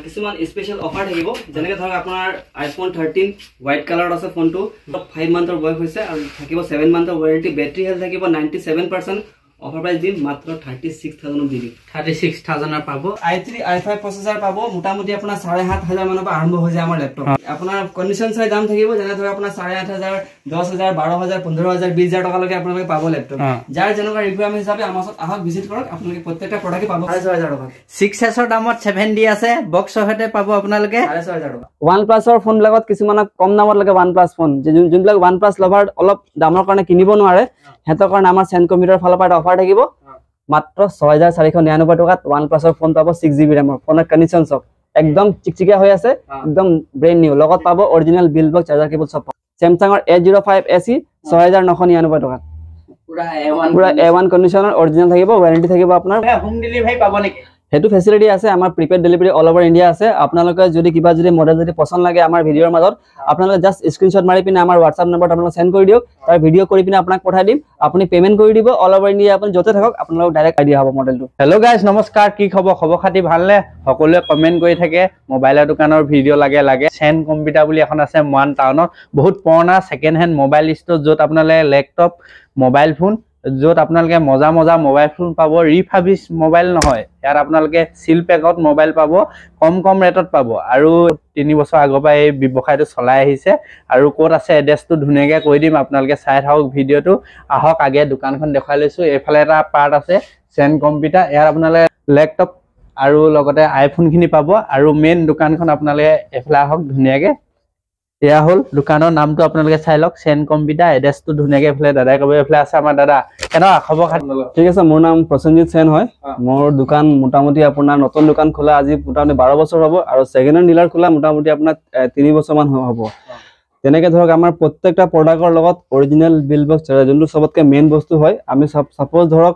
কিছুমান special offer থাকিব যেনেকৈ ধৰক আপোনাৰ iPhone 13 হোৱাইট কালাৰত আছে ফোনটো 5 মান্থৰ বয়স হৈছে আৰু থাকিব 7 মান্থৰ ওয়াৰেন্টি বেটাৰি হেলথ থাকিব 97% অফাৰ প্ৰাইস দিম মাত্ৰ 36000 দিবি 36000 পাব i3 i5 প্ৰসেসৰ পাব মোটামুটি আপোনাৰ 7500 মানৰ পৰা আৰম্ভ হৈ যায় আমাৰ ল্যাপটপ আপোনাৰ কন্ডিশন চাই দাম থাকিব যেনে ধৰক আপোনাৰ 8500 10000 12000 15000 20000 টকা লৈকে আপোনালোকে পাব ল্যাপটপ যাৰ যেনেকুৱা ৰিকুৱাৰমেন্ট হিচাপে আমাৰ ওচৰত আহক ভিজিট কৰক আপোনালোকে প্ৰত্যেকটা প্ৰডাক্ট পাব 6500 টকা 6s ৰ দামত 7D আছে বক্সৰ সৈতে পাব আপোনালোকে 6500 টকা OnePlus ৰ ফোন লাগত কিছুমান কম দামত লাগে OnePlus ফোন যোনবিলাক OnePlus লভাৰ অলপ দামৰ কাৰণে কিনিব নোৱাৰে হেতৰ কাৰণে আমাৰ সেন কম্পিউটাৰ ফালৰ পৰা অফাৰ থাকিব মাত্ৰ 6499 টকাত OnePlus ৰ ফোন পাব 6GB RAM ফোনৰ কন্ডিশন সব একদম চিকচিকিয়া হৈ আছে একদম ব্ৰেন্ড নিউ লগত পাব original bill box charger cable সব Samsung ৰ A05 SE 6999 টকাত পুৰা A1 কন্ডিশনৰ অৰিজিনাল থাকিব ওয়াৰেন্টি থাকিব আপোনাৰ হোম ডেলিভাৰী পাব নেকি হেতু ফেসিলিটি আছে আমাৰ prepaid delivery all over India আছে আপোনালোকে যদি কিবা যদি মডেল যদি পছন্দ লাগে আমাৰ ভিডিওৰ মাজত আপোনালোকে জাস্ট স্ক্ৰিনশ্বট মাৰি পিনে আমাৰ WhatsApp নম্বৰত আপোনালোকে সেন্ড কৰি দিওক তাৰ ভিডিও কৰি পিনে আপোনাক পঠাই দিম আপুনি পেমেন্ট কৰি দিব অল ওভাৰ ইন্ডিয়া আপুনি যতে থাকক আপোনালোক ডাইৰেক্ট আইডিয়া হ'ব মডেলটো হেল্ল গাইস নমস্কাৰ কি খবৰ খাতি ভালনে সকলোৱে কমেন্ট কৰি থাকে মোবাইলৰ দোকানৰ ভিডিও লাগে সেন কম্পিউটাৰ বুলি এখন আছে মান টাউনত বহুত পুৰণা সেকেন্ড হেণ্ড মোবাইল ষ্টৰ যত আপোনালোকে ল্যাপটপ মোবাইল ফোন যত আপোনালোকে মজা মোবাইল ফোন পাব ৰিফাৰ্বিশ মোবাইল নহয় ইয়াৰ আপোনালোকে সিল পেকত মোবাইল পাব কম ৰেটত পাব আৰু 3 বছৰ আগৰ পৰা এই ব্যৱসায়টো চলাই আহিছে আৰু কোড আছে এড্ৰেছটো ধুনীয়াকৈ কৈ দিম আপোনালোকে চাই থাকক ভিডিওটো আহক আগে দোকানখন দেখাই লৈছো এফালে এটা পাৰ্ট আছে সেন কম্পিউটাৰ ইয়াৰ আপোনালোকে ল্যাপটপ আৰু লগতে আইফোন খিনি পাব আৰু মেইন দোকানখন আপোনালোকে এফালে আহক ধুনীয়াকৈ এয়া হল দোকানৰ নামটো আপোনালোকে চাই লওক সেন কম্পিউটাৰ এড্ৰেছটো ধুনীয়াকৈ এফালে দাদাই কব এফালে আছে আমাৰ দাদা কেনে খবৰ খাতি ঠিক আছে মোৰ নাম প্ৰসেনজিত সেন হয় মোৰ দোকান মোটামুটি আপোনাৰ নতুন দোকান খোলা আজি মোটামুটি 12 বছৰ হ'ব আৰু সেকেন্ড হ্যান্ড ডিলাৰ খোলা মোটামুটি আপোনাৰ 3 বছৰ মান হ'ব তেনেকৈ ধৰক আমাৰ প্ৰত্যেকটা প্ৰডাক্টৰ লগত অৰিজিনাল বিল বক্স যোনটো সবতকে মেইন বস্তু হয় আমি সাপোজ ধৰক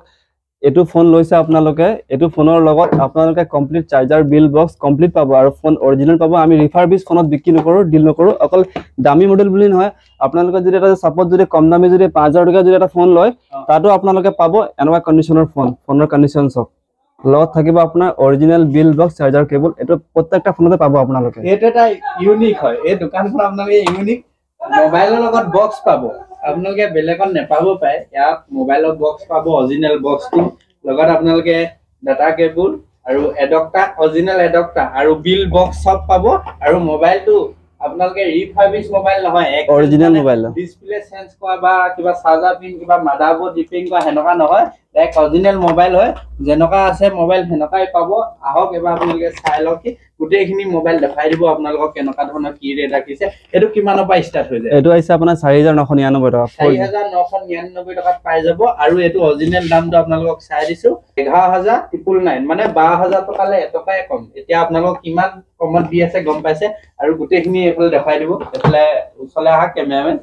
এটো ফোন লৈছে আপোনালোকে এটো ফোনৰ লগত আপোনালোকে complete charger bill box complete পাব আৰু ফোন অৰিজিনাল পাব আমি ৰিফাৰ্বিশ ফোনত বিক্ৰী নকৰো ডিল নকৰো অকল দামী মডেল বুলি নহয় আপোনালোকে যদি এটা সাপোজ যদি কম দামী যদি 5000 টকা যদি এটা ফোন লয় তাতো আপোনালোকে পাব এনেকুৱা কন্ডিশনৰ ফোনৰ কন্ডিশন সব লগত থাকিব আপোনাৰ original bill box charger cable এটো প্ৰত্যেকটা ফোনতে পাব আপোনালোকে এটা এটা ইউনিক হয় এই দোকানখন আপোনালোকে ইউনিক মোবাইলৰ লগত বক্স পাব আপোনালোকে বেলেগত নেপাব পায় ইয়াত মোবাইলৰ বক্স পাব অৰিজিনাল বক্সটো লগত আপোনালোকে ডাটা কেবল আৰু এডপ্টাৰ অৰিজিনাল এডপ্টাৰ আৰু বিল বক্স সব পাব আৰু মোবাইলটো আপোনালোকে ৰিফাৰ্বিশ মোবাইল নহয় অৰিজিনাল মোবাইল ডিসপ্লে চেঞ্জ কৰা বা কিবা চাৰ্জাৰ পিন কিবা মাদাৰবোৰ্ড ৰিপেয়াৰিং কৰা হেনকা নহয় এক অৰিজিনাল মোবাইল হয় যেনকা আছে মোবাইল হেনকাই পাব আহক এবাৰ আপোনালোকে চাই লওক কি গুটেখিনি মোবাইল দেখাই দিব আপোনালোকক কেনকা ধৰণৰ কি ৰেট ৰাখিছে এটো কিমানৰ পৰা ষ্টাৰ্ট হৈ যায় এটো আছে আপোনাৰ 4999 টকা 4999 টকাত পাই যাব আৰু এটো অৰিজিনাল দামটো আপোনালোকক চাই দিছো 11999 মানে 12000 টকালে এটকাই কম এতিয়া আপোনালোকক কিমান কমত দি আছে গম পাইছে আৰু গুটেখিনি এফালে দেখাই দিব এফালে উছলে আহা কেমেৰামেন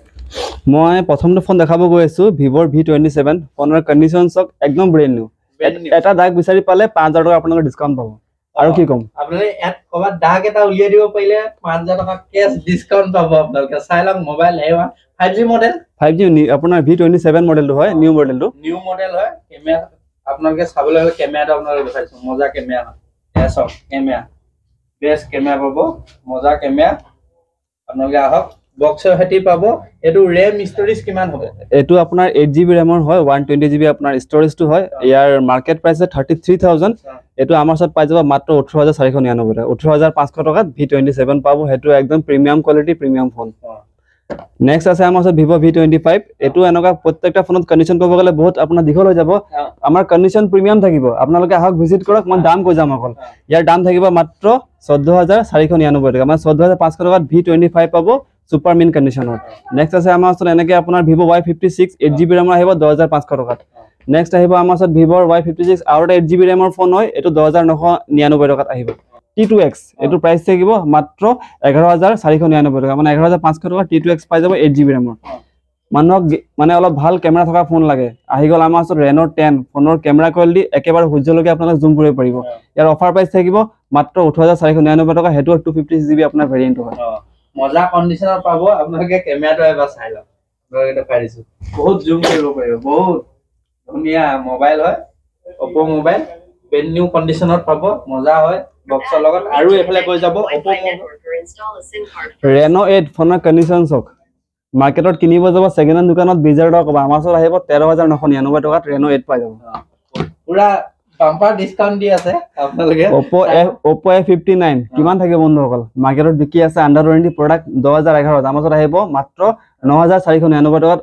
মই প্ৰথমটো ফোন দেখাব গৈ আছো Vivo V27 ফোনৰ কন্ডিশন সব একদম ব্ৰেন্ড নিউ এটা দাগ বিচাৰি পালে 5000 টকা আপোনালোকৰ ডিসকাউন্ট পাব আৰু কি কম আপোনালোকে এট কবাত দাগ এটা উলিয়াই দিব পাৰিলে 5000 টকা কেছ ডিসকাউন্ট পাব আপোনালোকে চাই লওক mobile A1 5G model 5G আপোনাৰ V27 মডেলটো হয় নিউ মডেল হয় কেমেৰা আপোনালোকে চাবলৈ হলে কেমেৰাটো আপোনালোকে দেখাইছো মজা কেমেৰা এসব কেমেৰা বেষ্ট কেমেৰা পাব মজা কেমেৰা আপোনালোকে আহক বক্সৰ হেতি পাব এটো RAM ষ্টৰেজ কিমান হ'ব এটো আপোনাৰ 8GB RAM হয় 120GB আপোনাৰ ষ্টৰেজটো হয় ইয়াৰ মাৰ্কেট প্ৰাইস 33000 এটো আমাৰ সাথে পাই যাব মাত্ৰ 18499 18500 টকাত V27 পাব হেতু একদম premium quality premium phone next আছে আমাৰ সাথে Vivo V25 এটো এনেকা প্ৰত্যেকটা ফোনত কন্ডিশন পাব গলে বহুত আপোনাৰ দীঘল হৈ যাব আমাৰ কন্ডিশন প্ৰিমিয়াম থাকিব আপোনালোকে আহক ভিজিট কৰক মই দাম কৈ যাম অকল ইয়াৰ দাম থাকিব মাত্ৰ 14499 টকা মানে 14500 টকাত V25 পাব সুপাৰ মিন কন্ডিশনৰ নেক্সট আছে আমাৰ ওচৰত এনেকৈ আপোনাৰ Vivo Y56 8GB RAM আহিব 10500 টকাত নেক্সট আহিব আমাৰ ওচৰত Vivo Y56 আৰু 8GB RAM ফোন হয় এটো 10999 টকাত আহিব T2X এটো প্ৰাইস থাকিব মাত্ৰ 11499 টকা মানে 11500 টকা T2X পাই যাব 8GB RAM মানুহক মানে অলপ ভাল কেমেৰা থকা ফোন লাগে আহি গল আমাৰ ওচৰত Reno 10 ফোনৰ কেমেৰা কোৱালিটি একেবাৰে হুজলকে আপোনালোক জুম কৰিব পাৰিব ইয়াৰ অফাৰ প্ৰাইস থাকিব মাত্ৰ 18499 টকা হেতু 256GB আপোনাৰ ভেৰিয়েন্ট হয় মজা কন্ডিশনৰ পাব আপোনালোকে কেমেৰাটো এবাৰ চাই লওক আপোনালোকে দেখাই দিছো বহুত জুম কৰিব পাৰিব বহুত ধুনীয়া মোবাইল হয় Oppo মোবাইল ব্ৰেন্ড নিউ কন্ডিশনত পাব মজা হয় বক্সৰ লগত আৰু এফালে কৈ যাব Oppo Reno 8 ফোনৰ কণ্ডিশ্যন চাওক মাৰ্কেটত কিনিব যাব ছেকেণ্ড হেণ্ড দোকানত 20000 টকা পাব আমাৰ ওচৰত আহিব 13999 টকাত Reno 8 পাই যাব পুৰা বাম্পাৰ ডিসকাউন্ট দি আছে আপোনালোকে Oppo A59 কিমান থাকে বন্ধুসকল মাৰ্কেটত বিকি আছে আন্ডাৰ ওয়াৰেন্টি প্ৰডাক্ট 10011 আমাৰ ওচৰত আহিব মাত্ৰ 9499 টকাত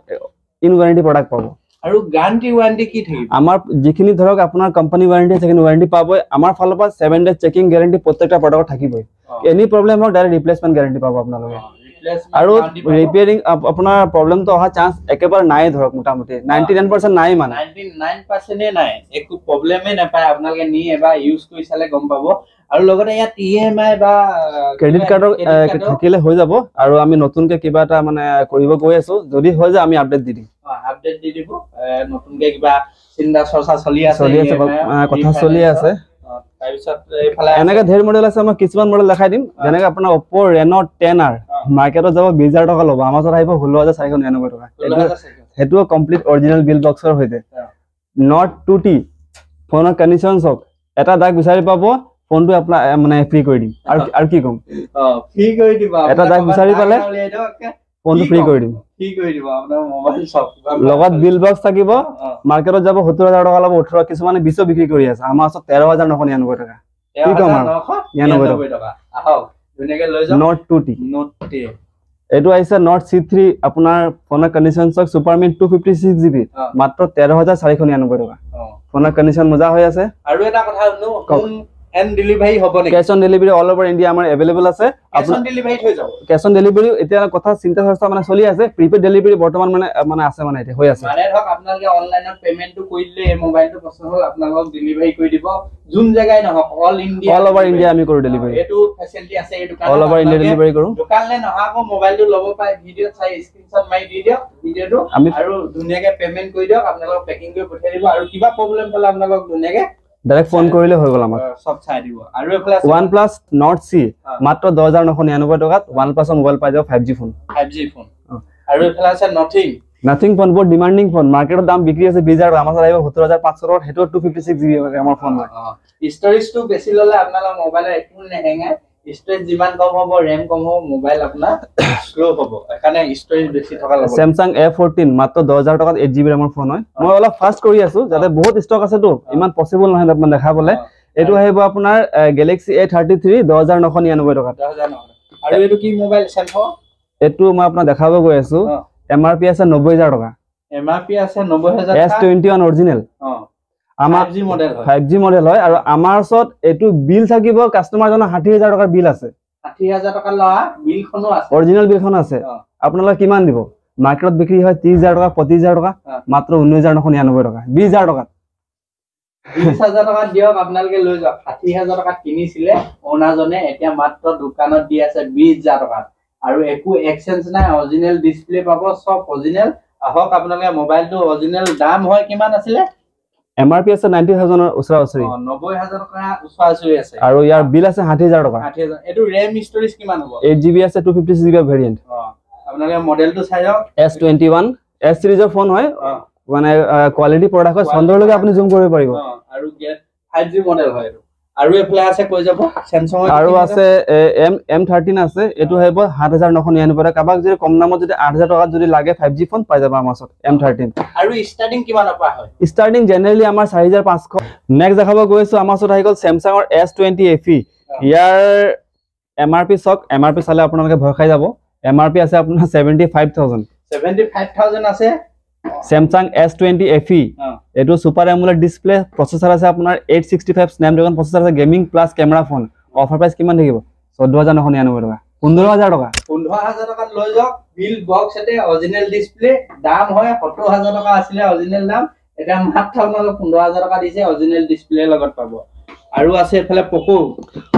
ইন ওয়াৰেন্টি প্ৰডাক্ট পাব আৰু গ্যাৰান্টি ওয়াৰেন্টি কি থাকিব আমাৰ যিখিনি ধৰক আপোনাৰ কোম্পানী ওয়াৰেন্টি সেকেন্ড ওয়াৰেন্টি পাব আমাৰ ফালৰ পৰা 7 ডেজ চেকিং গ্যাৰান্টি প্ৰত্যেকটা প্ৰডাক্টত থাকিবই এনি প্ৰবলেম হক ডাইৰেক্ট ৰিপ্লেসমেন্ট গ্যাৰান্টি পাব আপোনালোকে আৰু ৰিপেয়াৰিং আপোনাৰ প্ৰবলেম তো অহা চান্স একেবাৰে নাই ধৰক মোটামুটি 99% নাই মানে 99% এ নাই একো প্ৰবলেমে নাপায় আপোনালোকে নি এবাৰ ইউজ কৰি চালে গম পাব আৰু লগতে ইয়াত EMI বা ক্ৰেডিট কাৰ্ডৰ থাকিলে হৈ যাব আৰু আমি নতুনকে কিবা এটা মানে কৰিব গৈ আছো যদি হৈ যায় আমি আপডেট দি দিম আপডেট দি দিব নতুনকে কিবা চিন্তা চৰ্চা চলি আছে কথা চলি আছে তাৰপিছত এইফালে এনেকে ধেৰ মডেল আছে মই কিছুমান মডেল দেখাই দিম যেনেকে আপোনাৰ Oppo Reno 10R মাৰ্কেটত যাব 20000 টকা ল'ব আমাৰ ওচৰত আহিব 16499 টকা হেতু কমপ্লিট অৰিজিনাল বিল বক্সৰ হৈতে Note 2T ফোনৰ কণ্ডিশ্যন চাওক এটা দাগ বিচাৰি পাব ফোনটো আপোনাৰ মানে ফ্ৰী কৰি দিম আৰু কি কম ফ্ৰী কৰি দিব এটা দাগ বিচাৰি পালে ফোনটো ফ্ৰী কৰি দিম আপোনাৰ মোবাইল শপ লগত বিল বক্স থাকিব মাৰ্কেটত যাব 70000 টকা ল'ব 18 কিছুমানে 20 বিক্ৰী কৰি আছে আমাৰ ওচৰত 13999 টকা কি কম আৰু 99 টকা আহক ধুনীয়াকে লৈ যাওক Note 2T এটো আইছে Note C3 আপোনাৰ ফোনৰ কণ্ডিশ্যন চাওক সুপাৰমিন 256GB মাত্ৰ 13499 টকা ফোনৰ কণ্ডিশ্যন মজা হৈ আছে আৰু এটা কথা শুনো হোম এন্ড ডেলিভাৰী হ'ব নেকি cash on delivery all over India আমাৰ अवेलेबल আছে ক্যাশ অন ডেলিভাৰী হৈ যাব ক্যাশ অন ডেলিভাৰী এতিয়া কথা চিন্তা চৰ্চা মানে চলি আছে প্ৰিপেড ডেলিভাৰী বৰ্তমান মানে আছে মানে এটা হৈ আছে মানে ধৰক আপোনালোকে অনলাইনত পেমেন্টটো কৰি দিলে এই মোবাইলটো পছন্দ হ'ল আপোনালোকক ডেলিভাৰী কৰি দিব যোন জায়গায় নহক অল ওভাৰ ইন্ডিয়া আমি কৰো ডেলিভাৰী এটো ফেসিলিটি আছে এই দোকানত অল ওভাৰ ইন্ডিয়া ডেলিভাৰী কৰো দোকানলে নহাকো মোবাইলটো ল'ব পায় ভিডিও চাই স্ক্ৰিনশ্বট মাৰি দি দিয়ক ভিডিওটো আৰু ধুনীয়াকে পেমেন্ট কৰি দিয়ক আপোনালোকক পেকিং কৰি পঠাই দিব আৰু কিবা প্ৰবলেম পালে আপোনালোক ধুনীয়াকে ডাইৰেক্ট ফোন কৰিলে হৈ গ'ল আমাৰ সব চাই দিব আৰু এফালে OnePlus Nord C মাত্ৰ 10999 টকাত OnePlus মোবাইল পাই যাব 5G ফোন আৰু এফালে আছে নাথিং ফোন বহুত ডিমান্ডিং ফোন মাৰ্কেটৰ দাম বিক্ৰী আছে 20000 আমাৰ আহিব 70500 টকাত হেটো 256GB আমাৰ ফোন হয় ষ্টৰেজটো বেছি ললে আপোনালোকৰ মোবাইলৰ একো নেহেঙে ষ্টৰেজ যিমান কম হ'ব RAM কম হ'ব মোবাইল আপোনাৰ স্লো হ'ব এখানে ষ্টৰেজ বেছি থকা ল'ব Samsung A14 মাত্ৰ 10000 টকাত 8GB আমাৰ ফোন হয় মই অলপ ফাস্ট কৰি আছো যাতে বহুত ষ্টক আছে তো ইমান পসিবল নহয় আপোনাক দেখাবলে এটো আহিব আপোনাৰ Galaxy A33 10999 টকাত আৰু এটো কি মোবাইল Samsung এটো মই আপোনাক দেখাব গৈ আছো MRP আছে 90000 টকা MRP আছে 90000 S21 অৰিজিনাল আমাৰ 5G মডেল হয় আৰু আমাৰ ওচৰত এটো বিল থাকিব কাস্টমাৰ জনৰ 60000 টকাৰ বিল আছে 60000 টকা লোৱা বিলখনো আছে অৰিজিনাল বিলখন আছে আপোনালোকে কিমান দিব মাৰ্কেটত বিক্ৰী হয় 30000 টকা 25000 টকা মাত্ৰ 19999 টকা 20000 টকা 20000 টকা দিয়ক আপোনালোকে লৈ যাওক 60000 টকা কিনিছিলে ওনাজনে এতিয়া মাত্ৰ দোকানত দি আছে 20000 টকা আৰু একো এক্সচেঞ্জ নাই অৰিজিনাল ডিসপ্লে পাব সব অৰিজিনাল আহক আপোনালোকে মোবাইলটো অৰিজিনাল দাম হয় কিমান আছিল MRP আছে 90000 ৰ ওচৰা ওচৰি 90000 টকা ওচৰা ওচৰি আছে আৰু ইয়াৰ বিল আছে 60000 টকা 60000 এটো RAM ষ্টৰেজ কিমান হ'ব 8GB আছে 256GB ভেৰিয়েন্ট আপোনালোকে মডেলটো চাই যাওক S21 S সিৰিজৰ ফোন হয় মানে কোৱালিটি প্ৰডাক্ট হয় চন্দৰলৈকে আপুনি জুম কৰিব পাৰিব আৰু 5G মডেল হয় আৰু এফালে আছে কৈ যাব Samsung আৰু আছে M13 আছে এটো হ'ব 7999 টকা কাবাক যদি কম দামত যদি 8000 টকা যদি লাগে 5G ফোন পাই যাব আমাৰ ওচৰত M13 আৰু ষ্টাৰ্টিং কিমান পৰা হয় ষ্টাৰ্টিং জেনেৰেলি আমাৰ 4500 নেক্সট দেখাব গৈছো আমাৰ ওচৰত আহি গ'ল Samsung ৰ S20 FE ইয়াৰ MRP চক MRP চালে আপোনালোকে ভয় খাই যাব MRP আছে আপোনাৰ 75000 আছে Samsung S20 FE এটো সুপাৰ এমোলেড ডিসপ্লে প্ৰসেসৰ আছে আপোনাৰ 865 স্ন্যাপড্ৰাগন প্ৰসেসৰ আছে gaming plus camera phone offer price কিমান থাকিব 14999 টকা 15000 টকা 15000 টকা লৈ যাওক বিল বক্স এতে অৰিজিনাল ডিসপ্লে দাম হয় 70000 টকা আছিল অৰিজিনাল দাম এটা মাত্ৰ আপোনালোক 15000 টকা দিছে অৰিজিনাল ডিসপ্লে লগত পাব আৰু আছে এফালে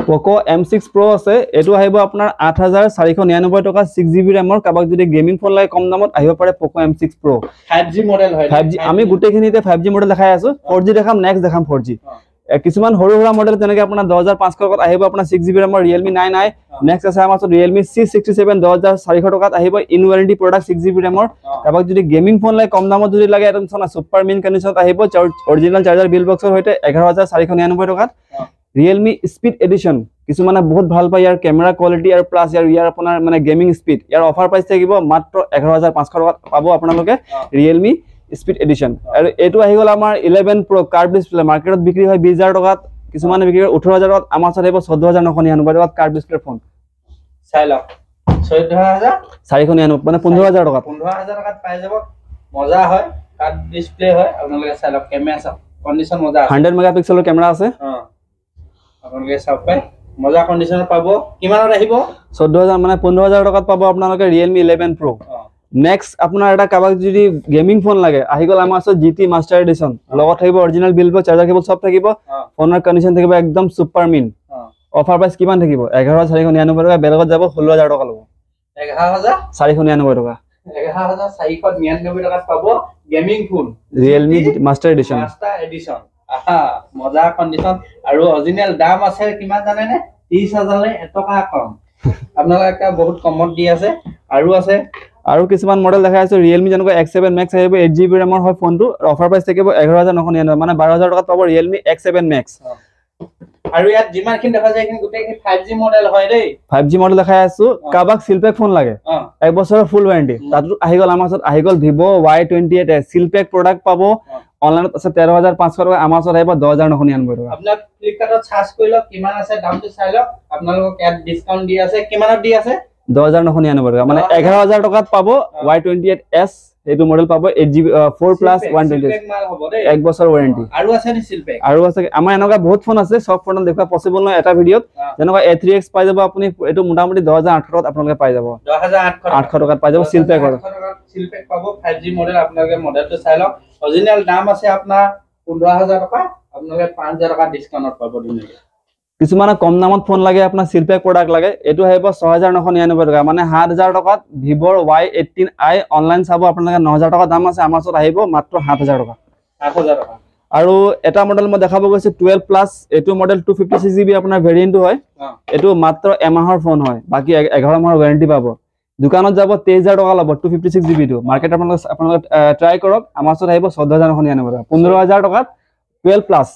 Poco M6 Pro আছে এটো আহিব আপোনাৰ 8499 টকা 6GB RAM ৰ কাবাক যদি গেমিং ফোন লাগে কম দামত আহিব পাৰে Poco M6 Pro 5G model হয় 5G আমি গুটেখিনিতে 5G মডেল দেখাই আছো 4G দেখাম নেক্সট দেখাম 4G কিছুমান সৰু সৰু মডেল তেনেকৈ আপোনাৰ 10500 টকাত আহিব আপোনাৰ 6GB RAM ৰ Realme 9i নেক্সট আছে আমাৰ Realme C67 10400 টকাত আহিব in warranty product 6GB RAM ৰ কাবাক যদি গেমিং ফোন লাগে কম দামত যদি লাগে এটো সুপাৰ মিন কণ্ডিশনত আহিব অৰিজিনাল চাৰ্জাৰ বিল বক্সৰ হৈতে 11499 টকাত Realme Speed Edition কিছুমানে বহুত ভাল পায় ইয়াৰ কেমেৰা কোৱালিটি আৰু প্লাস ইয়াৰ আপোনাৰ মানে গেমিং স্পিড ইয়াৰ অফাৰ প্ৰাইস থাকিব মাত্ৰ 11500 টকাত পাব আপোনালোকে Realme Speed Edition আৰু এটো আহি গল আমাৰ 11 Pro কাৰ্ভ ডিসপ্লে মাৰ্কেটত বিক্ৰী হয় 20000 টকাত কিছুমানে বিক্ৰী কৰে 18000 টকাত আমাৰ ওচৰত আহিব 14999 টকাত কাৰ্ভ ডিসপ্লে ফোন চাই লওক 14499 মানে 15000 টকাত 15000 টকাত পাই যাব মজা হয় কাৰ্ভ ডিসপ্লে হয় আপোনালোকে চাই লওক কেমেৰা চাওক কন্ডিশন মজা আছে 100 মেগাপিক্সেলৰ কেমেৰা আছে আপোনালোকে চাওক পাই মজা কন্ডিশনত পাব কিমানত আহিব 14000 মানে 15000 টকাত পাব আপোনালোকে Realme 11 Pro নেক্সট আপোনাৰ এটা কাবাক যদি গেমিং ফোন লাগে আহি গল আমাৰ ওচৰত GT মাস্টাৰ এডিশন লগত থাকিব অৰিজিনাল বিল্ড চাৰ্জাৰ কেবল সব থাকিব ফোনৰ কন্ডিশন থাকিব একদম সুপাৰ মিন অফাৰ প্ৰাইস কিমান থাকিব 11499 টকা বেলেগত যাব 16000 টকা ল'ব 11499 টকা 11499 টকাত পাব gaming phone Realme master edition মজা কন্ডিশন আৰু অৰিজিনাল দাম আছে কিমান জানে নে 30000 লে এটকা কম আপোনালোকে বহুত কমত দি আছে আৰু আছে আৰু কিছুমান মডেল দেখাই আছে Realme যেনেকৈ X7 Max আহিব 8GB RAM হয় ফোনটো অফাৰ প্ৰাইস থাকিব 11999 মানে 12000 টকাত পাব Realme X7 Max আৰু ইয়াত যিমানখিনি দেখা যায় কিন্তু গোটেইখিনি 5G মডেল হয় দেই 5G মডেল দেখাই আছো কাবাক সিলপেক ফোন লাগে এক বছৰৰ ফুল ওয়াৰেন্টি তাতো আহি গল আমাৰ ওচৰত আহি গল Vivo Y28 সিলপেক প্ৰডাক্ট পাব অনলাইনত আছে 13500 টকা আমাৰ ওচৰত আহিব 10999 টকা আপোনাক ফ্লিপকাৰ্টত সাৰ্চ কৰি লওক কিমান আছে দামটো চাই লওক আপোনালোকক ইয়াত ডিসকাউন্ট দি আছে কিমানত দি আছে 10999 টকা মানে 11000 টকাত পাব Y28s এইটো মডেল পাব 8GB 4+128 এক বছৰ ওয়াৰেন্টি আৰু আছে নি সিলপেক আৰু আছে আমাৰ এনেকুৱা বহুত ফোন আছে সব ফোন দেখুৱা পসিবল নহয় এটা ভিডিওত যেনেকুৱা A3X পাই যাব আপুনি এটো মোটামুটি 10800 টকাত আপোনালোকে পাই যাব 10800 টকাত পাই যাব সিলপেকৰ সিলপেক পাব 5G মডেল আপোনালোকে মডেলটো চাই লওক অৰিজিনাল দাম আছে আপোনাৰ 15000 টকা আপোনালোকে 5000 টকা ডিসকাউন্টত পাব ধুনীয়াকৈ কিছুমানে কম দামত ফোন লাগে আপোনাৰ সিলপেক প্ৰডাক্ট লাগে এটো আহিব 6999 টকা মানে 7000 টকাত Vivo Y18i অনলাইন চাব আপোনালোকে 9000 টকা দাম আছে আমাৰ ওচৰত আহিব মাত্ৰ 7000 টকা 7000 টকা আৰু এটা মডেল মই দেখাব গৈছে 12 প্লাস এটো মডেল 256GB আপোনাৰ ভেৰিয়েন্টটো হয় এটো মাত্ৰ এমাহৰ ফোন হয় বাকি 11 মাহৰ ওয়াৰেন্টি পাব দোকানত যাব 23000 টকা ল'ব 256GB টো মাৰ্কেট আপোনালোকে ট্ৰাই কৰক আমাৰ ওচৰত আহিব 14999 টকা 15000 টকাত 12 প্লাস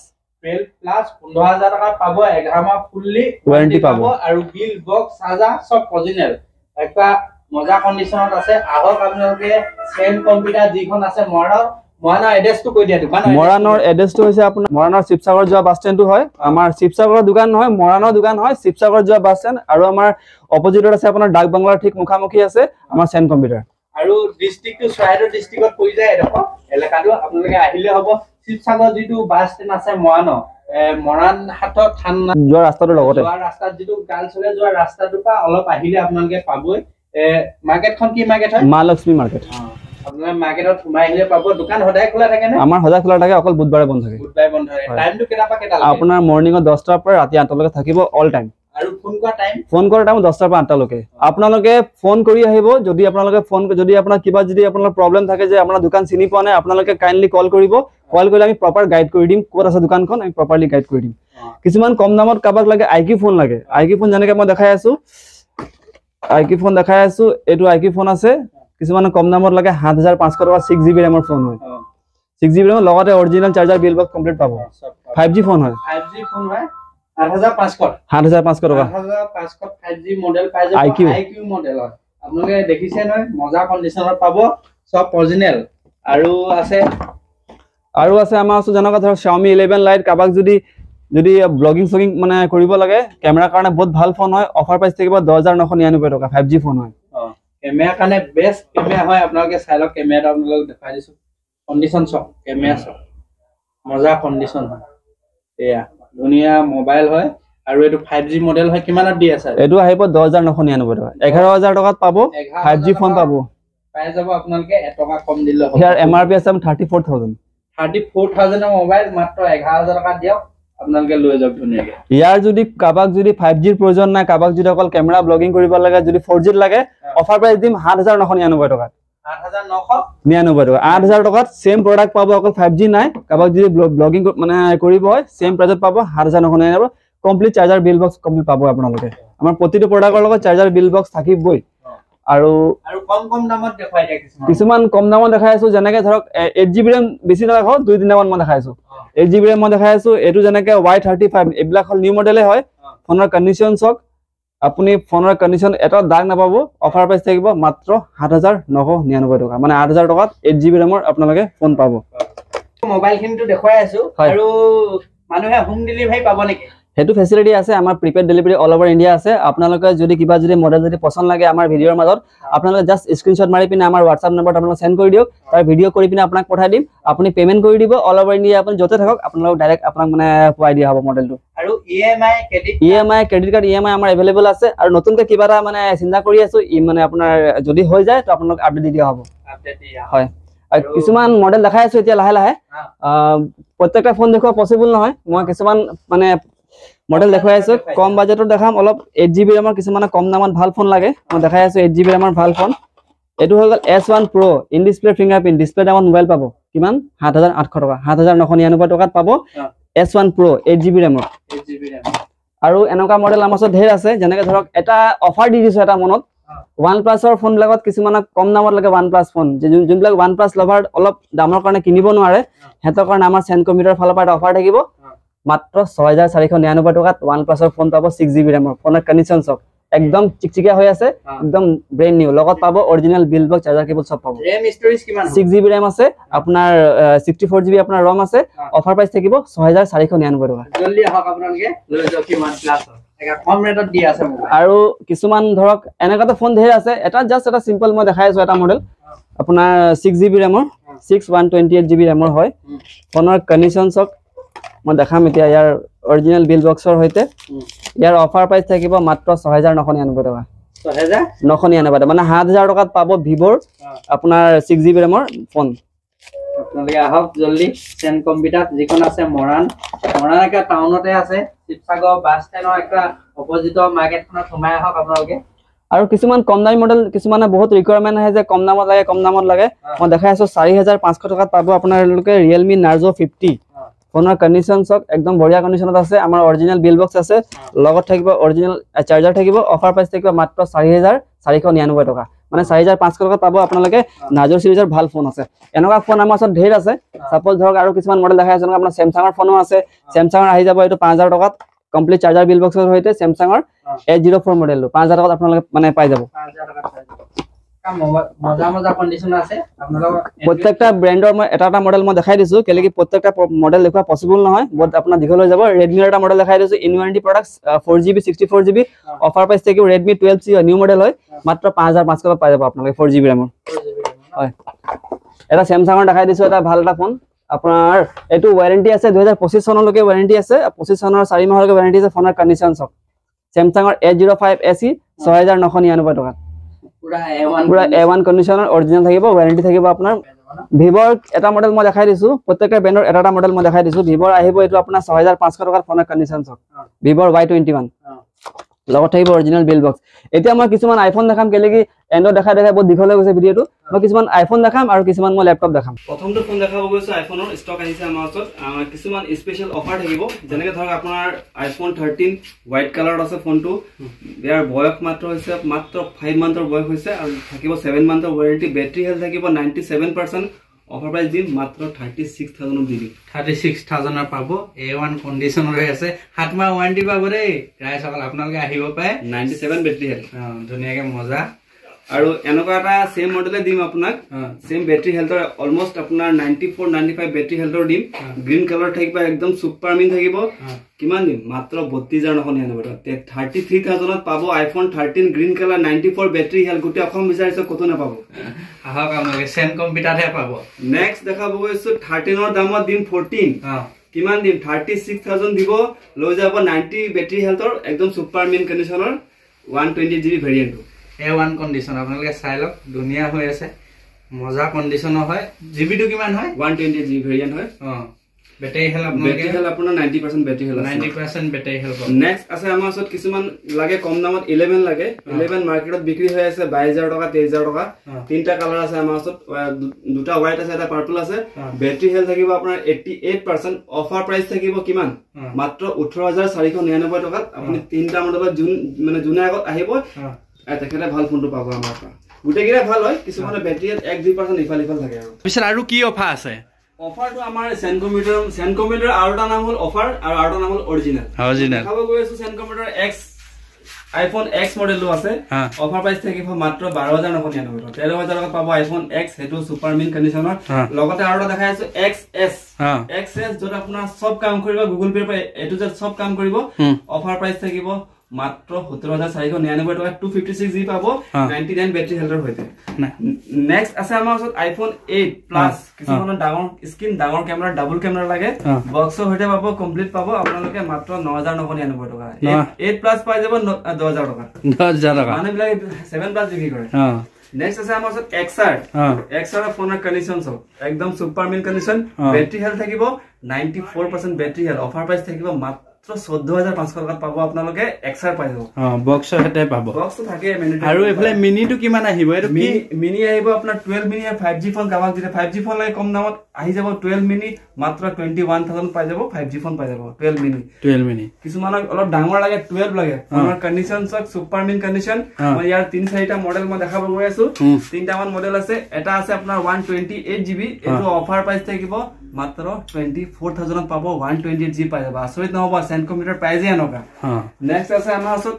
15000 টকা পাব 11 মাহ ফুললি ওয়াৰেন্টি পাব আৰু বিল বক্স চাৰ্জাৰ সব অৰিজিনাল একটা মজা কন্ডিশনত আছে আহক আপোনালোকে সেন কম্পিউটাৰ যিখন আছে মৰাণৰ এড্ৰেছটো কৈ দিয়া দোকান মৰাণৰ এড্ৰেছটো হৈছে আপোনাৰ মৰাণৰ শিৱসাগৰ যোৱা বাস ষ্টেণ্ডটো হয় আমাৰ শিৱসাগৰৰ দোকান নহয় মৰাণৰ দোকান হয় শিৱসাগৰ যোৱা বাস ষ্টেণ্ড আৰু আমাৰ অপজিটত আছে আপোনাৰ ডাক বাংলাৰ ঠিক মুখামুখি আছে আমাৰ সেন কম্পিউটাৰ আৰু ডিস্ট্ৰিক্টটো চৰাইদেউ ডিস্ট্ৰিক্টত পৰি যায় এডোখৰ এলেকাটো আপোনালোকে আহিলে হ'ব শিৱসাগৰ যিটো বাস ষ্টেণ্ড আছে মৰাণ হাটত থান যোৱা ৰাস্তাটোৰ লগতে যোৱা ৰাস্তাত যিটো গালচলে যোৱা ৰাস্তাটোৰ পৰা অলপ আহিলে আপোনালোকে পাবই মাৰ্কেটখন কি মাৰ্কেট হয় মা লক্ষ্মী মাৰ্কেট আপোনালোকে মাৰ্কেটত সোমাই আহিলে পাব দোকান সদায় খোলা থাকে নে আমাৰ সদায় খোলা থাকে অকল বুধবাৰে বন্ধ থাকে বুধবাৰে বন্ধ থাকে টাইমটো কেটা পৰা কেটা আপোনাৰ মৰ্নিংত 10টাৰ পৰা ৰাতি 8টা লৈকে থাকিব অল টাইম আৰু ফোন কৰা টাইম 10টাৰ পৰা 8টা লৈকে আপোনালোকে ফোন কৰি আহিব যদি আপোনালোকে ফোন যদি আপোনাৰ কিবা যদি আপোনাৰ প্ৰবলেম থাকে যে আপোনাৰ দোকান চিনি পোৱা নাই আপোনালোকে কাইন্ডলি কল কৰিব কল কৰিলে আমি প্ৰপাৰ গাইড কৰি দিম ক'ত আছে দোকানখন আমি প্ৰপাৰলি গাইড কৰি দিম কিছুমান কম দামত কাবাক লাগে IQ ফোন লাগে IQ ফোন যেনেকৈ মই দেখাই আছো এটো IQ ফোন আছে কিছুমান কম দামত লাগে 7500 টকা 6GB RAM ফোন হয় 6GB RAM লগতে original charger bill box complete পাব 5G ফোন হয় 7500 টকা 5G মডেল পাই যাব IQ মডেল হয় আপোনালোকে দেখিছে নহয় মজা কন্ডিশনত পাব সব অৰিজিনাল আৰু আছে আমাৰ ওচৰত যেনেকুৱা ধৰক Xiaomi 11 Lite কাবাক যদি ব্লগিং মানে কৰিব লাগে কেমেৰাৰ কাৰণে বহুত ভাল ফোন হয় অফাৰ প্ৰাইস থাকিব 10999 টকা 5G ফোন হয় কেমেৰাৰ কাৰণে বেষ্ট কেমেৰা হয় আপোনালোকে চাই লওক কেমেৰাটো আপোনালোকক দেখাই দিছো কন্ডিশন সব কেমেৰা সব মজা কন্ডিশন হয় এয়া ধুনীয়া মোবাইল হয় আৰু এটো 5G মডেল হয় কিমানত দি আছে এটো আহিব 10999 টকা 11000 টকাত পাব 5G ফোন পাব পাই যাব আপোনালোকে এটকা কম দিলে হ'ব ইয়াৰ MRP আছে 34000 ৰ মোবাইল মাত্ৰ 11000 টকা দিয়ক আপোনালোকে লৈ যাওক ধুনীয়াকৈ ইয়াৰ যদি কাবাক যদি 5G ৰ প্ৰয়োজন নাই কাবাক যদি অকল কেমেৰা ব্লগিং কৰিব লাগে যদি 4G লাগে অফাৰ প্ৰাইস দিম 7999 টকা 8999 টকা 8000 টকাত সেম প্ৰডাক্ট পাব অকল 5G নাই কাবাক যদি ব্লগিং মানে কৰিব হয় সেম প্ৰাইসত পাব 7999 complete charger bill box complete পাব আপোনালোকে আমাৰ প্ৰতিটো প্ৰডাক্টৰ লগত চাৰ্জাৰ বিল বক্স থাকিবই আৰু কম দামত দেখাই দিয়া কিছুমান কম দামত দেখাই আছো যেনেকে ধৰক 8GB RAM বেছি নালাগে 2-3 দামত মই দেখাই আছো 8GB RAM মই দেখাই আছো এটো যেনেকে Y35 এইবিলাক হল নিউ মডেলে হয় ফোনৰ কন্ডিশন চক আপুনি ফোনৰ কন্ডিশন এটা দাগ নাপাবো অফাৰ প্ৰাইস থাকিব মাত্ৰ 7999 টকা মানে 8000 টকাত 8GB RAM আপোনালোকে ফোন পাব মোবাইল কিন্তু দেখাই আছো আৰু মানুহে হোম ডেলিভাৰী পাব নেকি হেতু ফেসিলিটি আছে আমাৰ prepaid delivery all over India আছে আপোনালোকে যদি কিবা যদি মডেল যদি পছন্দ লাগে আমাৰ ভিডিওৰ মাজত আপোনালোকে জাস্ট স্ক্ৰিনশ্বট মাৰি পিনে আমাৰ WhatsApp নম্বৰত আপোনালোকে সেন্ড কৰি দিও তাৰ ভিডিও কৰি পিনে আপোনাক পঠাই দিম আপুনি পেমেন্ট কৰি দিব অল ওভাৰ ইন্ডিয়া আপুনি যতে থাকক আপোনালোক ডাইৰেক্ট আপোনাক মানে পোৱাই দিয়া হ'ব মডেলটো আৰু EMI ক্ৰেডিট কাৰ্ড EMI আমাৰ अवेलेबल আছে আৰু নতুনকৈ কিবা এটা মানে চিন্তা কৰি আছো মানে আপোনাৰ যদি হৈ যায় তো আপোনালোক আপডেট দি দিয়া হ'ব হয় আৰু কিছুমান মডেল দেখাই আছো এতিয়া লাহে লাহে প্ৰত্যেকটা ফোন দেখুৱা পসিবল নহয় মই কিছুমান মানে মডেল দেখাই আছো কম বাজেটত দেখাম অলপ 8GB RAM কিছুমান কম দামত ভাল ফোন লাগে মই দেখাই আছো 8GB RAM ভাল ফোন এটো হৈ গল S1 Pro in display fingerprint display দামত মোবাইল পাবো কিমান 7800 টকা 7999 টকাত পাবো S1 Pro 8GB RAM আৰু এনেকা মডেল আমাৰ ওচৰত ঢেৰ আছে যেনেকৈ ধৰক এটা অফাৰ দি দিছো এটা মনত OnePlus ৰ ফোন লাগত কিছুমান কম দামত লাগে OnePlus ফোন যোনবিলাক OnePlus লভাৰ অলপ দামৰ কাৰণে কিনিব নোৱাৰে হেতৰ কাৰণে আমাৰ সেন কম্পিউটাৰ ফালৰ পৰা অফাৰ থাকিব মাত্ৰ 6499 টকাত OnePlus ৰ ফোন পাব 6GB RAM ফোনৰ কন্ডিশন চক একদম চিকচিকিয়া হৈ আছে একদম ব্ৰেন্ড নিউ লগত পাব original build box charger cable সব পাব RAM ষ্টৰেজ কিমান 6GB RAM আছে আপোনাৰ 64GB আপোনাৰ ROM আছে অফাৰ প্ৰাইস থাকিব 6499 টকা জলদি আহক আপোনালোকে লৈ যাওক কি OnePlus এটা কম ৰেটত দি আছে মোবাইল আৰু কিছুমান ধৰক এনেকাটো ফোন ঢেৰ আছে এটা জাস্ট এটা সিম্পল মই দেখাই আছো এটা মডেল আপোনাৰ 6GB RAM 6128GB RAM হয় ফোনৰ কন্ডিশন চক মই দেখাম এতিয়া ইয়াৰ অৰিজিনাল বিল বক্সৰ হৈতে ইয়াৰ অফাৰ প্ৰাইস থাকিব মাত্ৰ 6999 টকা 6999 মানে 7000 টকাত পাব Vivoৰ আপোনাৰ 6GB RAM ফোন আপোনালোকে আহক জলদি সেন কম্পিউটাৰ যিখন আছে মৰাণ একটা টাউনতে আছে শিৱসাগৰ বাস ষ্টেণ্ডৰ একটা অপজিটৰ মাৰ্কেটখনত সোমাই আহক আপোনালোকে আৰু কিছুমান কম দামী মডেল কিছুমানে বহুত ৰিকোয়াৰমেন্ট আহে যে কম দামত লাগে মই দেখাই আছো 4500 টকাত পাব আপোনালোকে Realme Narzo 50 ফোনৰ কন্ডিশন চক একদম বঢ়িয়া কন্ডিশনত আছে আমাৰ অৰিজিনাল বিল বক্স আছে লগত থাকিব অৰিজিনাল চাৰ্জাৰ থাকিব অফাৰ প্ৰাইস থাকিব মাত্ৰ 4499 টকা মানে 4500 টকাত পাব আপোনালোকে Narzo সিৰিজৰ ভাল ফোন আছে এনেকুৱা ফোন আমাৰ ওচৰত ঢেৰ আছে সাপোজ ধৰক আৰু কিছুমান মডেল দেখাই আছে আপোনাৰ Samsung ৰ ফোনো আছে Samsung ৰ আহি যাব এটো 5000 টকাত কমপ্লিট চাৰ্জাৰ বিল বক্সৰ হৈতে Samsung ৰ A04 মডেলটো 5000 টকাত আপোনালোকে মানে পাই যাব 5000 টকাত পাই যাব মজা কন্ডিশন আছে আপোনালোক প্ৰত্যেকটা ব্ৰ্যান্ডৰ মই এটা মডেল মই দেখাই দিছো কেলে কি প্ৰত্যেকটা মডেল দেখুৱা পসিবল নহয় বহুত আপোনাৰ দীঘল হৈ যাব Redmi ৰ এটা মডেল দেখাই দিছো ইনৱাৰেন্টি প্ৰডাক্টস 4GB 64GB অফাৰ প্ৰাইস থাকিব Redmi 12C নিউ মডেল হয় মাত্ৰ 5500 টকাত পাই যাব আপোনালোকে 4GB RAM হয় এটা Samsung ৰ দেখাই দিছো এটা ভাল এটা ফোন আপোনাৰ এটো ওয়াৰেন্টি আছে 2025 চনলৈকে ওয়াৰেন্টি আছে 25 চনৰ 4 মাহলৈকে ওয়াৰেন্টি আছে ফোনৰ কন্ডিশন চক Samsung ৰ A05 SE 6999 টকা পুৰা A1 কন্ডিশনৰ অৰিজিনাল থাকিব ওয়াৰেন্টি থাকিব আপোনাৰ Vivo এটা মডেল মই দেখাই দিছো প্ৰত্যেকটা ব্ৰ্যান্ডৰ এটা মডেল মই দেখাই দিছো Vivo আহিব এটো আপোনাৰ 6500 টকাৰ ফোনৰ কন্ডিশন চক Vivo Y21 লগত থাকিব অৰিজিনাল বিল বক্স এতিয়া মই কিছুমান আইফোন দেখাম কেলে কি এন্ড্ৰইড দেখাই বহুত দীঘল হৈ গৈছে ভিডিওটো মই কিছুমান আইফোন দেখাম আৰু কিছুমান মই ল্যাপটপ দেখাম প্ৰথমটো ফোন দেখাব গৈছো আইফোনৰ ষ্টক আহিছে আমাৰ ওচৰত কিছুমান স্পেশাল অফাৰ থাকিব যেনেকৈ ধৰক আপোনাৰ iPhone 13 হোৱাইট কালাৰত আছে ফোনটো ইয়াৰ বয়স মাত্ৰ হৈছে মাত্ৰ 5 মান্থৰ বয়স হৈছে আৰু থাকিব 7 মান্থৰ ওয়াৰেন্টি বেটাৰি হেলথ থাকিব 97% অফাৰ প্ৰাইস দিম মাত্ৰ 36000 দিবি 36000 পাব A1 কন্ডিশনৰ হৈ আছে 7 মাহ ওয়াৰেন্টি পাব ৰে ৰাইজ সকল আপোনালোকে আহিব পায় 97 বেটাৰি হেলথ ধুনিয়াকে মজা আৰু এনেকুৱা এটা সেম মডেলে দিম আপোনাক সেম বেটাৰি হেলথৰ অলমোস্ট আপোনাৰ 94 95 বেটাৰি হেলথৰ দিম গ্ৰীন কালাৰ থাকিব একদম সুপাৰ মিন থাকিব কিমান দিম মাত্ৰ 32999 টকা 33000 ত পাব iPhone 13 green colour 94 battery health গুটি অসম বিচাৰিছে কত না পাব আহক আমাকে সেন কম্পিউটাৰহে পাব নেক্সট দেখাব গৈছো 13 ৰ দামত দিম 14 কিমান দিম 36000 দিব লৈ যাব 90 বেটাৰি হেলথৰ একদম সুপাৰ মিন কন্ডিশনৰ 120GB ভেৰিয়েন্ট A1 কন্ডিশন আপোনালোকে চাই লওক ধুনিয়া হৈ আছে মজা কন্ডিশন হয় জিবিটো কিমান হয় 120GB ভেৰিয়েন্ট হয় বেটাৰি হেল আপোনাৰ 90% বেটাৰি হেল 90% বেটাৰি হেল নেক্সট আছে আমাৰ ওচৰত কিছুমান লাগে কম দামত 11 লাগে 11 মাৰ্কেটত বিক্ৰী হৈ আছে 22000 টকা 23000 টকা তিনটা কালাৰ আছে আমাৰ ওচৰত দুটা হোৱাইট আছে এটা পাৰ্পল আছে বেটাৰি হেল থাকিব আপোনাৰ 88% অফাৰ প্ৰাইস থাকিব কিমান মাত্ৰ 18499 টকাত আপুনি তিনটা মডেলত মানে জুনে আগত আহিব তেখেতে ভাল ফোনটো পাব আমাৰ পৰা গুটেকিৰা ভাল হয় কিছুমানে ব্যাটাৰিত 1-2% ইফাল থাকে পিছত আৰু কি অফাৰ আছে অফাৰটো আমাৰ সেনকম্পিউটাৰ আৰুটা নাম হ'ল অফাৰ আৰু আৰুটা নাম হ'ল অৰিজিনাল খাব গৈ আছো সেনকম্পিউটাৰ X iPhone X মডেলটো আছে অফাৰ প্ৰাইস থাকিব মাত্ৰ 12999 13000 টকা পাব iPhone X হেতু সুপাৰ মিন কন্ডিশনৰ লগতে আৰুটা দেখাই আছো XS যত আপোনাৰ সব কাম কৰিব গুগল পে পৰা এটু জেড সব কাম কৰিব অফাৰ প্ৰাইস থাকিব মাত্ৰ 17499 টকা 256 জি পাব 99 ব্যাটাৰি হেল্থৰ হৈতে নেক্সট আছে আমাৰ ওচৰত iPhone 8 প্লাস কিছুমানৰ ডাঙৰ স্ক্ৰিন ডাঙৰ কেমেৰা ডাবল কেমেৰা লাগে বক্সৰ হৈতে পাব কমপ্লিট পাব আপোনালোকে মাত্ৰ 9999 টকা 8 প্লাস পাই যাব 10000 টকা 10000 টকা মানে বিলাক 7 প্লাস বিক্ৰী কৰে নেক্সট আছে আমাৰ ওচৰত XR ফোনৰ কন্ডিশন সব একদম সুপাৰ মিন কন্ডিশন ব্যাটাৰি হেল্থ থাকিব 94% ব্যাটাৰি হেল্থ অফাৰ প্ৰাইস থাকিব মাত্ৰ 14500 টকাত পাব আপোনালোকে XR পাই যাব বক্সৰ হেতে পাব বক্স থাকে আৰু এফালে মিনিটো কিমান আহিব এটো কি মিনি আহিব আপোনাৰ 12 মিনি 5G ফোন কাবাক দিলে 5G ফোন লাগে কম দামত আহি যাব 12 মিনি মাত্ৰ 21000 পাই যাব 5G ফোন পাই যাব 12 মিনি কিছুমান অলপ ডাঙৰ লাগে 12 লাগে ফোনৰ কন্ডিশন সব সুপাৰ মিন কন্ডিশন মই ইয়াৰ 3-4টা মডেল মই দেখাব গৈ আছো 3টা মান মডেল আছে এটা আছে আপোনাৰ 128GB এটো অফাৰ প্ৰাইস থাকিব মাত্ৰ 24000 পাব 128GB পাই যাব আচৰিত নহব সেন কম্পিউটাৰ প্ৰাইজে আনকা নেক্সট আছে আমাৰ ওচৰত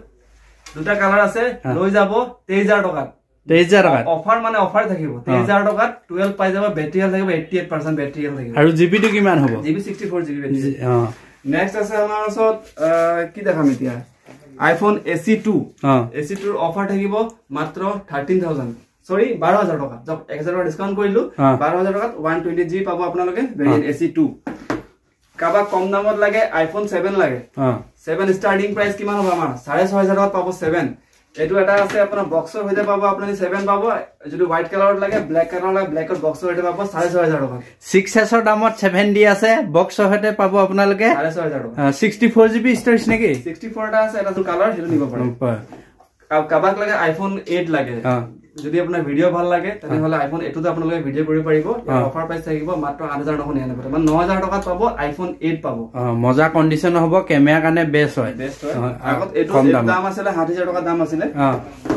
দুটা কালাৰ আছে লৈ যাব 23000 টকা 23000 টকা অফাৰ মানে অফাৰ থাকিব 23000 টকাত 12 পাই যাব ব্যাটাৰি হেল্থ থাকিব 88% ব্যাটাৰি হেল্থ থাকিব আৰু জিবিটো কিমান হ'ব জিবি 64GB নেক্সট আছে আমাৰ ওচৰত কি দেখাম এতিয়া iPhone SE2 SE2 ৰ অফাৰ থাকিব মাত্ৰ 13000 সৰি 12000 টকা জব 1000 টকা ডিসকাউন্ট কৰিলো 12000 টকাত 120GB পাব আপোনালোকে ভেৰিয়েন্ট SE2 কাবা কম দামত লাগে iPhone 7 লাগে 7 স্টাৰ্টিং প্ৰাইস কিমান হ'ব আমাৰ 6500 টকাত পাব 7 এটো এটা আছে আপোনাৰ বক্সৰ হৈতে পাব আপুনি 7 পাব যদি হোৱাইট কালাৰত লাগে ব্ল্যাক কালাৰ লাগে ব্ল্যাকৰ বক্সৰ হৈতে পাব 6500 টকা 6S ৰ দামত 7 দি আছে বক্সৰ হৈতে পাব আপোনালোকে 6500 টকা 64GB ষ্টৰেজ নেকি 64 টা আছে এটা কালাৰ হেতু নিব পাৰে কাবাক লাগে iPhone 8 লাগে যদি আপোনাৰ ভিডিও ভাল লাগে তেনেহলে iPhone 8 টো আপোনালোকে ভিডিও কৰিব পাৰিব অফাৰ প্ৰাইস থাকিব মাত্ৰ 8999 মানে 9000 টকাত পাব iPhone 8 পাব মজা কন্ডিশন হ'ব কেমেৰা কাৰণে বেস্ট হয় আগত এটো দাম আছিল 7000 টকা দাম আছিল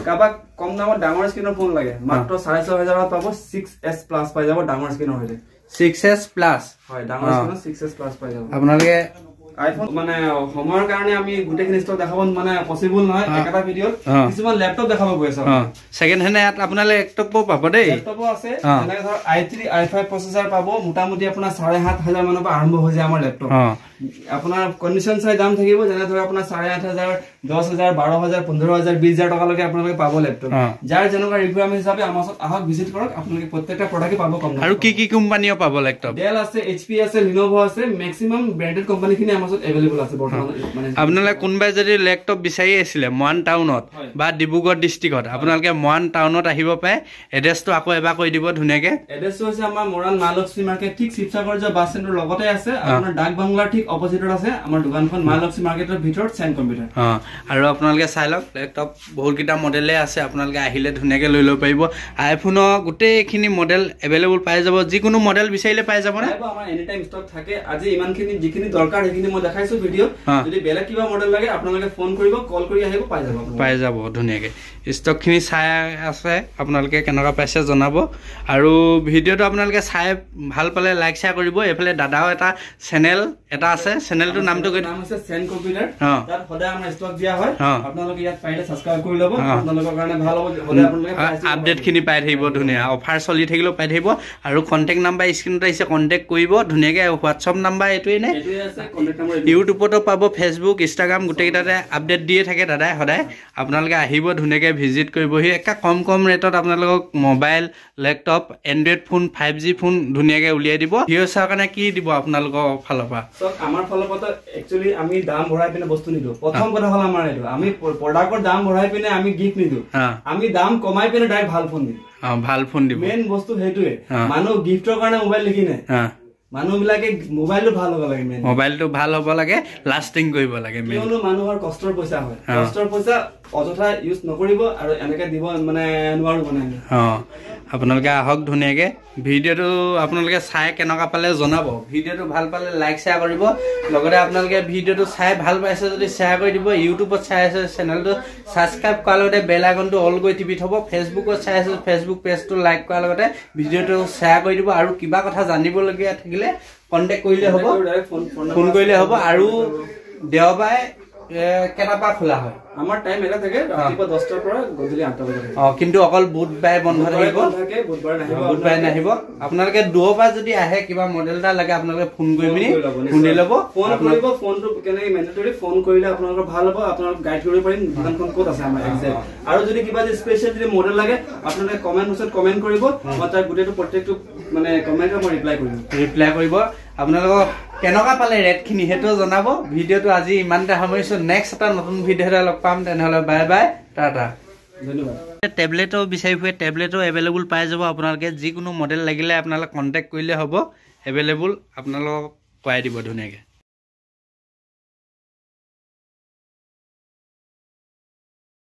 কাবাক কম দামত ডাঙৰ স্ক্ৰিনৰ ফোন লাগে মাত্ৰ 6500 টকাত পাব 6S প্লাস পাই যাব ডাঙৰ স্ক্ৰিনৰ হৈতে 6S প্লাস হয় ডাঙৰ স্ক্ৰিনৰ 6S প্লাস পাই যাব আপোনালোকে iPhone মানে সময়ৰ কাৰণে আমি গুটেখিনি ষ্টক দেখাব মানে পসিবল নহয় একটা ভিডিওত কিছুমান ল্যাপটপ দেখাব গৈছে সেকেন্ড হ্যান্ড ইয়াত আপোনালে ল্যাপটপ পাব দেই ল্যাপটপ আছে এনে ধৰ i3 i5 প্ৰসেসৰ পাব মোটামুটি আপোনাৰ 7500 মানৰ পৰা আৰম্ভ হৈ যায় আমাৰ ল্যাপটপ আপোনাৰ কন্ডিশন চাই দাম থাকিব যেনে ধৰ আপোনাৰ 8500 10000 12000 15000 20000 টকা লৈকে আপোনালোকে পাব ল্যাপটপ যাৰ জনকৰ ৰিকুৱাৰমেন্ট হিচাপে আমাৰ ওচৰত আহক ভিজিট কৰক আপোনালোকে প্ৰত্যেকটা প্ৰডাক্টে পাব কম আৰু কি কোম্পানীও পাব ল্যাপটপ Dell আছে HP আছে Lenovo আছে ম্যাক্সিমাম ব্র্যান্ডেড কোম্পানীখিনি আমাৰ ওচৰত अवेलेबल আছে বৰ্তমান মানে আপোনালোকে কোনবাই যদি ল্যাপটপ বিচাৰি আছিলে মৱান টাউনত বা ডিব্ৰুগড় ডিস্ট্ৰিক্টত আপোনালোকে মৱান টাউনত আহিব পায় এড্ৰেছটো আকৌ এবাৰ কৈ দিব ধুনীয়াকে এড্ৰেছটো হৈছে আমাৰ মৰাণ মহালক্ষ্মী মাৰ্কেট ঠিক শিৱসাগৰ যে বাছ ষ্টেণ্ডৰ লগতে আছে আপোনাৰ ডাক বাংলাৰ ঠিক অপজিটত আছে আমাৰ দোকানখন মহালক্ষ্মী মাৰ্কেটৰ ভিতৰত সেন কম্পিউটাৰ আৰু আপোনালোকে চাই লওক ল্যাপটপ বহুত কিটা মডেলে আছে আপোনালোকে আহিলে ধুনীয়াকে লৈ লব পাৰিব আইফোনৰ গোটেইখিনি মডেল अवेलेबल পাই যাব যিকোনো মডেল বিচাৰিলে পাই যাব না আমাৰ এনি টাইম ষ্টক থাকে আজি ইমানখিনি যিখিনি দৰকাৰ সেইখিনি মই দেখাইছো ভিডিও যদি বেলেগ কিবা মডেল লাগে আপোনালোকে ফোন কৰিব কল কৰি আহিব পাই যাব ধুনীয়াকে ষ্টক খিনি চাই আছে আপোনালোকে কেনেকা পাইছে জনাব আৰু ভিডিওটো আপোনালোকে চাই ভাল পালে লাইক শেয়াৰ কৰিব এফালে দাদাও এটা চেনেল এটা আছে চেনেলটো নামটো নাম আছে সেন কম্পিউটাৰ তাত সদায় আমাৰ ষ্টক দিয়া হয় আপোনালোকে ইয়াত পাইলে সাবস্ক্ৰাইব কৰি ল'ব আপোনালোকৰ কাৰণে ভাল হ'ব সদায় আপোনালোকে আপডেট খিনি পাই থাকিব ধুনীয়া অফাৰ চলি থাকিলেও পাই থাকিব আৰু কন্টাক্ট নাম্বাৰ স্ক্ৰিনত আহিছে কন্টাক্ট কৰিব ধুনীয়াকে হোৱাটছআপ নাম্বাৰ এটোই নে আছে কন্টাক্ট নাম্বাৰ ইউটিউবতো পাব ফেসবুক ইনষ্টাগ্ৰাম গোটেইকেইটাতে আপডেট দিয়ে থাকে দাদাই সদায় আপোনালোকে আহিব ধুনীয়াকে ভিজিট কৰিবহি একা কম ৰেটত আপোনালোকক mobile laptop Android phone 5G phone ধুনীয়াকে উলিয়াই দিব ভিউচাৰ কাৰণে কি দিব আপোনালোকৰ ফালৰ পৰা সব আমাৰ ফালৰ পৰা একচুয়ালি আমি দাম বঢ়াই পিনে বস্তু নিদো প্ৰথম কথা হল আমাৰ এটো আমি প্ৰডাক্টৰ দাম বঢ়াই পিনে আমি গিফট নিদো আমি দাম কমাই পিনে ডাইৰেক্ট ভাল ফোন দিম ভাল ফোন দিব মেইন বস্তু হেতুৱে মানুহ গিফটৰ কাৰণে মোবাইল লিখি নাই মানুহবিলাকে মোবাইলটো ভাল হ'ব লাগে মেইন মোবাইলটো ভাল হ'ব লাগে লাস্টিং কৰিব লাগে মেইন কিয়নো মানুহৰ কষ্টৰ পইচা হয় কষ্টৰ পইচা অযথা ইউজ নকৰিব আৰু এনেকে দিব মানে নোৱাৰো মানে আপোনালোকে আহক ধুনীয়াকৈ ভিডিঅ'টো আপোনালোকে চাই কেনেকুৱা পালে জনাব ভিডিঅ'টো ভাল পালে লাইক শ্বেয়াৰ কৰিব লগতে আপোনালোকে ভিডিঅ'টো চাই ভাল পাইছে যদি শ্বেয়াৰ কৰি দিব ইউটিউবত চাই আছে চেনেলটো ছাবস্ক্ৰাইব কৰাৰ লগতে বেল আইকনটো অল কৰি টিপি থ'ব ফেচবুকত চাই আছে ফেচবুক পেজটো লাইক কৰাৰ লগতে ভিডিঅ'টো শ্বেয়াৰ কৰি দিব আৰু কিবা কথা জানিবলগীয়া থাকিলে কণ্টেক্ট কৰিলে হ'ব ফোন কৰিলে হ'ব আৰু দেওবাৰে কেইটাৰ পৰা খোলা হয় আমাৰ টাইম এটা থাকে ৰাতিপুৱা 10টাৰ পৰা গধূলি 8টা বজালৈ কিন্তু অকল বুধবাৰে বন্ধ থাকিব বুধবাৰে নাহিব আপোনালোকে দূৰৰ পৰা যদি আহে কিবা মডেল এটা লাগে আপোনালোকে ফোন কৰি পিনি শুনি ল'ব ফোন কৰিব ফোনটো কেনেকৈ মেণ্ডেটৰী ফোন কৰিলে আপোনালোকৰ ভাল হ'ব আপোনালোক গাইড কৰিব পাৰিম দোকানখন ক'ত আছে আমাৰ এক্সেক্ট আৰু যদি কিবা স্পেচিয়েল যদি মডেল লাগে আপোনালোকে কমেণ্ট বক্সত কমেণ্ট কৰিব মই তাৰ গোটেইটো প্ৰত্যেকটো মানে কমেণ্টৰ মই ৰিপ্লাই কৰিব আপোনালোকক কেনেকুৱা পালে ৰেটখিনি সেইটো জনাব ভিডিঅ'টো আজি ইমানতে সামৰিছোঁ নেক্সট এটা নতুন ভিডিঅ' এটা লগ পাম তেনেহ'লে বাই বাই টাটা ধন্যবাদ টেবলেটো বিচাৰি ফুৰে টেবলেটো এভেইলেবল পাই যাব আপোনালোকে যিকোনো মডেল লাগিলে আপোনালোকে কণ্টেক্ট কৰিলে হ'ব এভেইলেবল আপোনালোকক কৰাই দিব ধুনীয়াকৈ